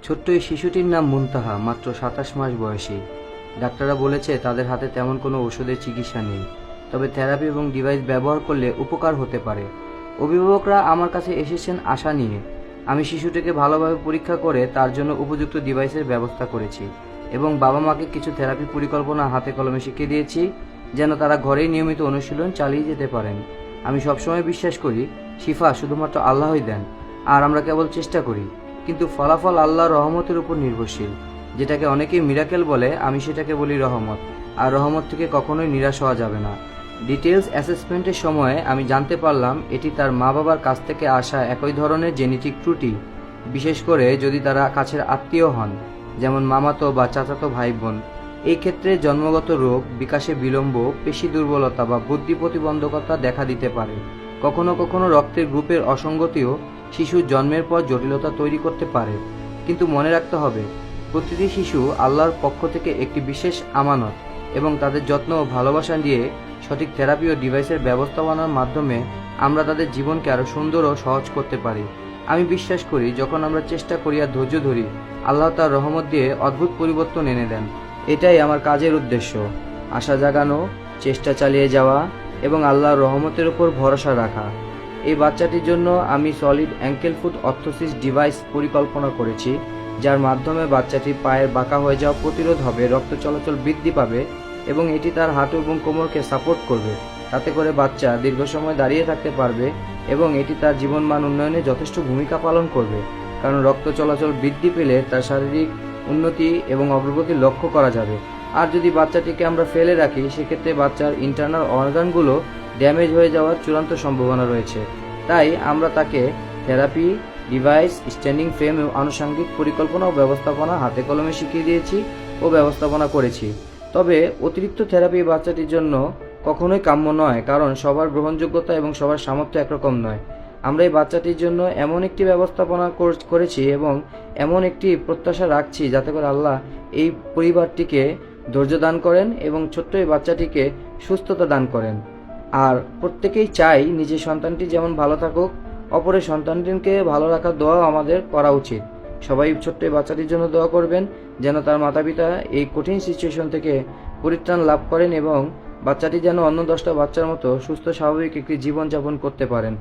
ছোট্ট এই শিশুটির নাম মুনতাহা, মাত্র ২৭ মাস বয়সী। ডাক্তাররা বলেছে তাদের হাতে তেমন কোনো ওষুধের চিকিৎসা নেই, তবে থেরাপি এবং ডিভাইস ব্যবহার করলে উপকার হতে পারে। অভিভাবকরা আমার কাছে এসেছেন আশা নিয়ে। আমি শিশুটিকে ভালোভাবে পরীক্ষা করে তার জন্য উপযুক্ত ডিভাইসের ব্যবস্থা করেছি এবং বাবা মাকে কিছু থেরাপি পরিকল্পনা হাতে কলমে শিখিয়ে দিয়েছি, যেন তারা ঘরেই নিয়মিত অনুশীলন চালিয়ে যেতে পারেন। আমি সবসময় বিশ্বাস করি শিফা শুধুমাত্র আল্লাহই দেন, আর আমরা কেবল চেষ্টা করি। কিন্তু ফলাফল আল্লাহর রহমতের উপর নির্ভরশীল। যেটাকে অনেকেই মিরাকেল বলে, আমি সেটাকে বলি রহমত। আর রহমত থেকে কখনোই নিরাশ হওয়া যাবে না। ডিটেলস অ্যাসেসমেন্টের সময় আমি জানতে পারলাম এটি তার মা বাবার কাছ থেকে আসা একই ধরনের জেনেটিক ত্রুটি, বিশেষ করে যদি তারা কাছের আত্মীয় হন, যেমন মামাতো বা চাচাতো ভাই বোন। এই ক্ষেত্রে জন্মগত রোগ, বিকাশে বিলম্ব, পেশি দুর্বলতা বা বুদ্ধি প্রতিবন্ধকতা দেখা দিতে পারে। কখনো কখনো রক্তের গ্রুপের অসঙ্গতিও শিশুর জন্মের পর জটিলতা তৈরি করতে পারে। কিন্তু মনে রাখতে হবে, প্রতিটি শিশু আল্লাহর পক্ষ থেকে একটি বিশেষ আমানত, এবং তাদের যত্ন ও ভালোবাসা দিয়ে সঠিক থেরাপি ও ডিভাইসের ব্যবস্থাপনার মাধ্যমে আমরা তাদের জীবনকে আরও সুন্দর ও সহজ করতে পারি। আমি বিশ্বাস করি যখন আমরা চেষ্টা করি আর ধৈর্য ধরি, আল্লাহ তার রহমত দিয়ে অদ্ভুত পরিবর্তন এনে দেন। এটাই আমার কাজের উদ্দেশ্য, আশা জাগানো, চেষ্টা চালিয়ে যাওয়া এবং আল্লাহর রহমতের উপর ভরসা রাখা। এই বাচ্চাটির জন্য আমি solid ankle foot orthosis device পরিকল্পনা করেছি, যার মাধ্যমে বাচ্চাটির পায়ের বাঁকা হয়ে যাওয়া প্রতিরোধ হবে, রক্ত চলাচল বৃদ্ধি পাবে এবং এটি তার হাঁটু এবং কোমরকে সাপোর্ট করবে। তাতে করে বাচ্চা দীর্ঘ সময় দাঁড়িয়ে থাকতে পারবে এবং এটি তার জীবনমান উন্নয়নে যথেষ্ট ভূমিকা পালন করবে, কারণ রক্ত চলাচল বৃদ্ধি পেলে তার শারীরিক উন্নতি এবং অগ্রগতি লক্ষ্য করা যাবে। আর যদি বাচ্চাটিকে আমরা ফেলে রাখি, সেক্ষেত্রে বাচ্চার ইন্টারনাল অর্গানগুলো ড্যামেজ হয়ে যাওয়ার চূড়ান্ত সম্ভাবনা রয়েছে। তাই আমরা তাকে থেরাপি, ডিভাইস, স্ট্যান্ডিং ফ্রেম এবং আনুষঙ্গিক পরিকল্পনা ও ব্যবস্থাপনা হাতে কলমে শিখিয়ে দিয়েছি ও ব্যবস্থাপনা করেছি। তবে অতিরিক্ত থেরাপি বাচ্চাটির জন্য কখনোই কাম্য নয়, কারণ সবার গ্রহণযোগ্যতা এবং সবার সামর্থ্য একরকম নয়। আমরা এই বাচ্চাটির জন্য এমন একটি ব্যবস্থাপনা করেছি এবং এমন একটি প্রত্যাশা রাখছি যাতে করে আল্লাহ এই পরিবারটিকে ধৈর্য দান করেন এবং ছোট্ট এই বাচ্চাটিকে সুস্থতা দান করেন। আর প্রত্যেকেই চাই নিজের সন্তানটি যেমন ভালো থাকুক, অপরের সন্তানটিকে ভালো রাখার দোয়াও আমাদের করা উচিত। সবাই ছোট্ট এই বাচ্চাটির জন্য দোয়া করবেন যেন তার মাতা পিতা এই কঠিন সিচুয়েশন থেকে পরিত্রাণ লাভ করেন এবং বাচ্চাটি যেন অন্য 10টা বাচ্চার মতো সুস্থ স্বাভাবিক একটি জীবনযাপন করতে পারেন।